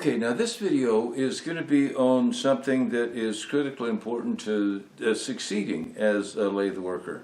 Okay, now this video is going to be on something that is critically important to succeeding as a lathe worker.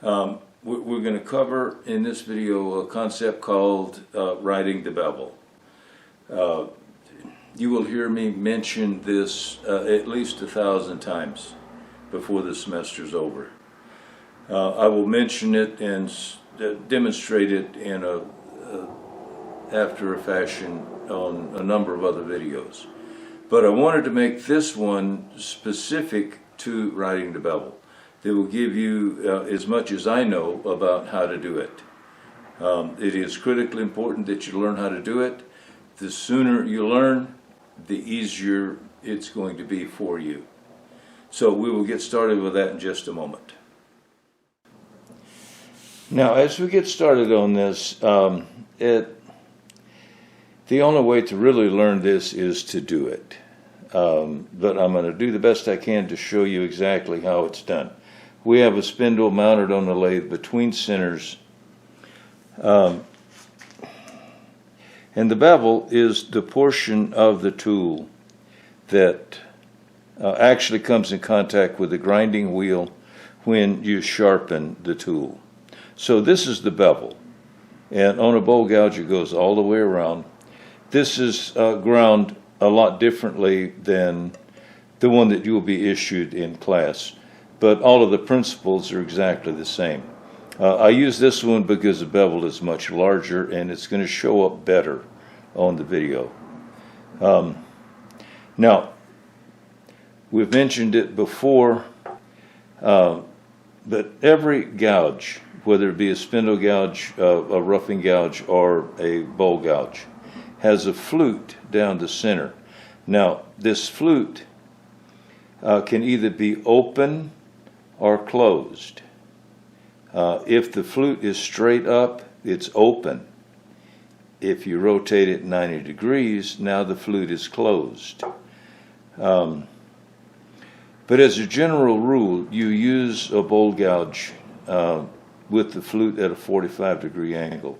We're going to cover in this video a concept called riding the bevel. You will hear me mention this at least 1,000 times before the semester's over. I will mention it and demonstrate it in after a fashion on a number of other videos. But I wanted to make this one specific to riding the bevel. That will give you as much as I know about how to do it. It is critically important that you learn how to do it. The sooner you learn, the easier it's going to be for you. So we will get started with that in just a moment. Now, as we get started on this, the only way to really learn this is to do it. But I'm going to do the best I can to show you exactly how it's done. We have a spindle mounted on the lathe between centers. And the bevel is the portion of the tool that actually comes in contact with the grinding wheel when you sharpen the tool. So this is the bevel. And on a bowl gouge it goes all the way around. This is ground a lot differently than the one that you will be issued in class, but all of the principles are exactly the same. I use this one because the bevel is much larger and it's going to show up better on the video. Now, we've mentioned it before, but every gouge, whether it be a spindle gouge, a roughing gouge, or a bowl gouge, has a flute down the center. Now, this flute can either be open or closed. If the flute is straight up, it's open. If you rotate it 90 degrees, now the flute is closed. But as a general rule, you use a bowl gouge with the flute at a 45-degree angle.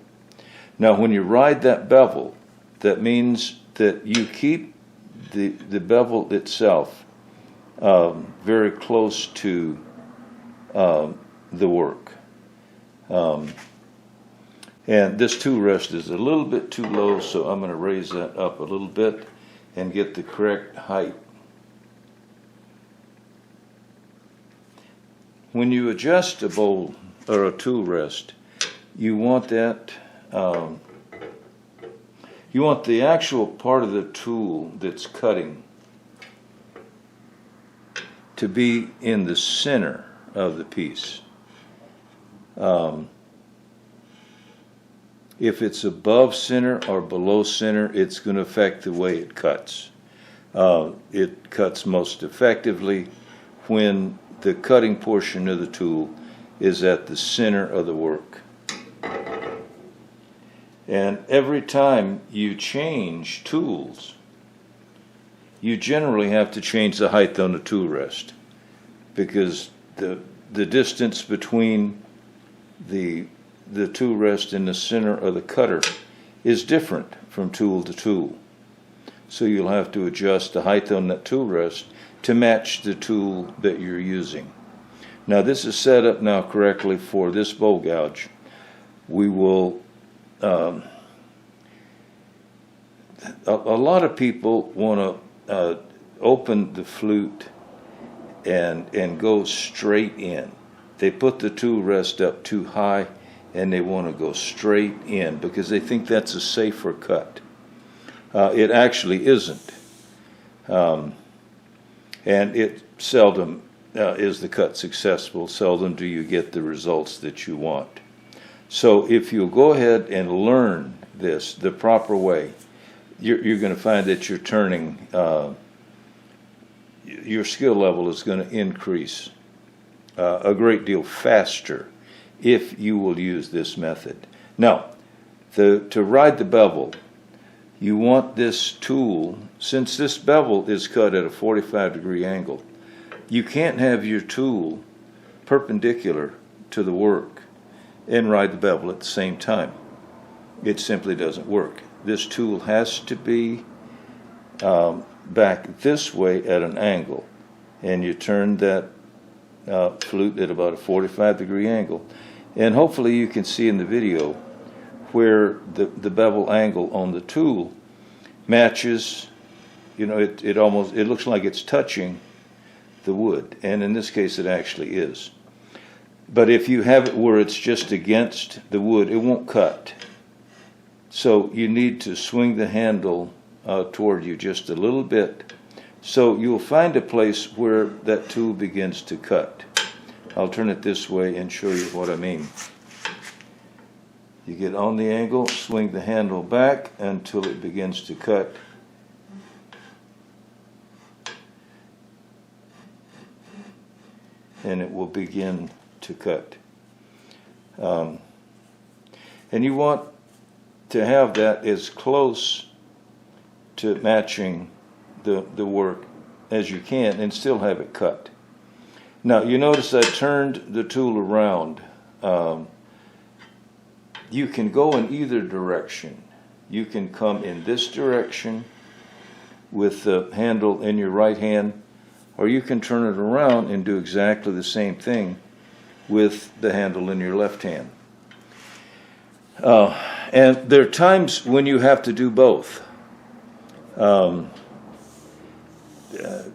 Now, when you ride that bevel, that means that you keep the bevel itself very close to the work. And this tool rest is a little bit too low, so I'm going to raise that up a little bit and get the correct height. When you adjust a bowl or a tool rest, you want that you want the actual part of the tool that's cutting to be in the center of the piece. If it's above center or below center, it's going to affect the way it cuts. It cuts most effectively when the cutting portion of the tool is at the center of the work. And every time you change tools, you generally have to change the height on the tool rest, because the distance between the tool rest and the center of the cutter is different from tool to tool. So you'll have to adjust the height on that tool rest to match the tool that you're using. Now, this is set up now correctly for this bowl gouge. We will a lot of people want to open the flute and go straight in. They put the tool rest up too high and they want to go straight in because they think that's a safer cut. It actually isn't. And it seldom is the cut successful. Seldom do you get the results that you want. So if you'll go ahead and learn this the proper way, you're going to find that you're turning, your skill level is going to increase a great deal faster if you will use this method. Now, to ride the bevel, you want this tool, since this bevel is cut at a 45-degree angle, you can't have your tool perpendicular to the work and ride the bevel at the same time. It simply doesn't work. This tool has to be back this way at an angle, and you turn that flute at about a 45-degree angle. And hopefully you can see in the video where the bevel angle on the tool matches, it looks like it's touching the wood, and in this case it actually is. But if you have it where it's just against the wood, it won't cut. So you need to swing the handle toward you just a little bit, so you'll find a place where that tool begins to cut. I'll turn it this way and show you what I mean. You get on the angle, swing the handle back until it begins to cut. And it will begin to cut. And you want to have that as close to matching the work as you can and still have it cut. Now you notice I turned the tool around. You can go in either direction. You can come in this direction with the handle in your right hand, or you can turn it around and do exactly the same thing with the handle in your left hand. And there are times when you have to do both.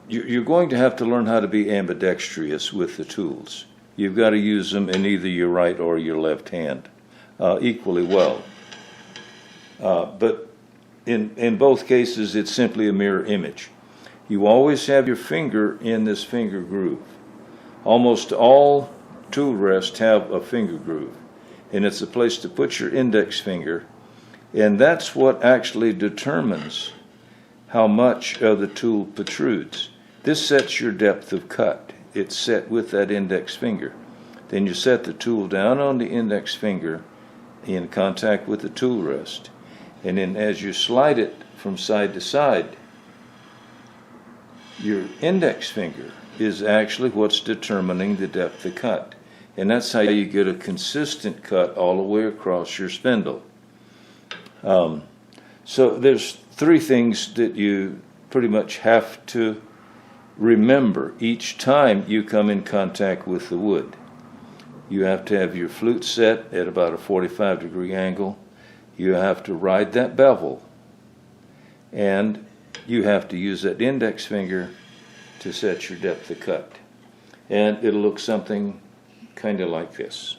You're going to have to learn how to be ambidextrous with the tools. You've got to use them in either your right or your left hand equally well. But in both cases, it's simply a mirror image. You always have your finger in this finger groove. Almost all tool rests have a finger groove, and it's a place to put your index finger, and that's what actually determines how much of the tool protrudes. This sets your depth of cut. It's set with that index finger. Then you set the tool down on the index finger in contact with the tool rest, and then as you slide it from side to side, your index finger is actually what's determining the depth of cut. And that's how you get a consistent cut all the way across your spindle. So there's three things that you pretty much have to remember each time you come in contact with the wood. You have to have your flute set at about a 45-degree angle. You have to ride that bevel. And you have to use that index finger to set your depth of cut. And it'll look something kind of like this.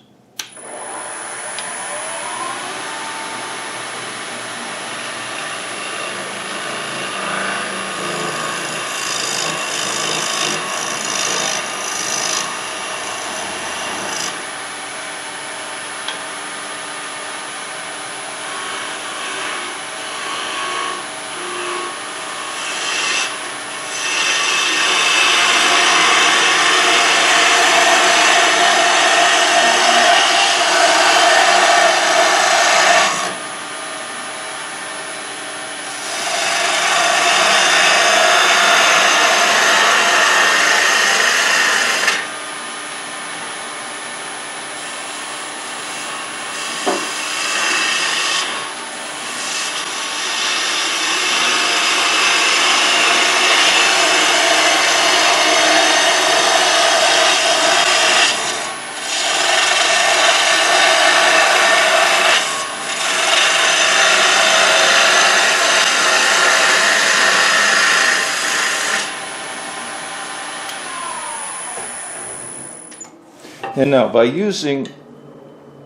And now, by using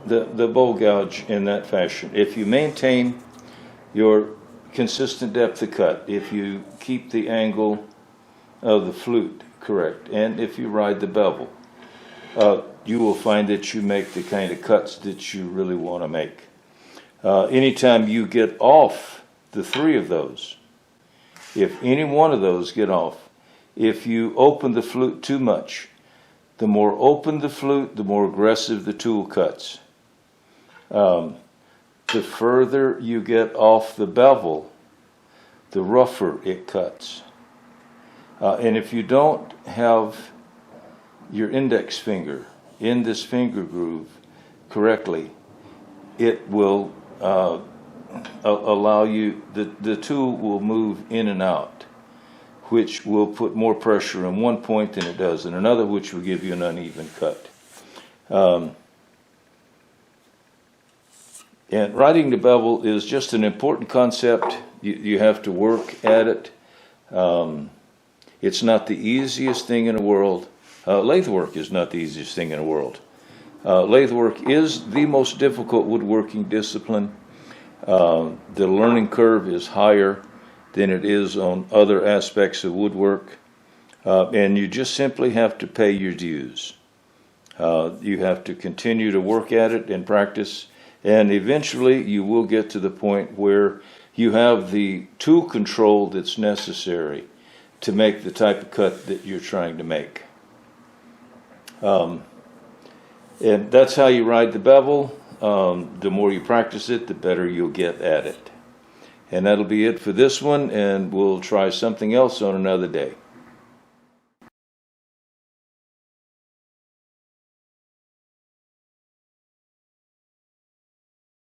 the bowl gouge in that fashion, if you maintain your consistent depth of cut, if you keep the angle of the flute correct, and if you ride the bevel, you will find that you make the kind of cuts that you really want to make. Anytime you get off the three of those, if any one of those get off, if you open the flute too much, the more open the flute, the more aggressive the tool cuts. The further you get off the bevel, the rougher it cuts. And if you don't have your index finger in this finger groove correctly, it will allow you, the tool will move in and out, which will put more pressure in one point than it does in another, which will give you an uneven cut. And riding the bevel is just an important concept. You have to work at it. It's not the easiest thing in the world. Lathe work is not the easiest thing in the world. Lathe work is the most difficult woodworking discipline. The learning curve is higher than it is on other aspects of woodwork. And you just simply have to pay your dues. You have to continue to work at it and practice. And eventually you will get to the point where you have the tool control that's necessary to make the type of cut that you're trying to make. And that's how you ride the bevel. The more you practice it, the better you'll get at it. And that'll be it for this one, and we'll try something else on another day.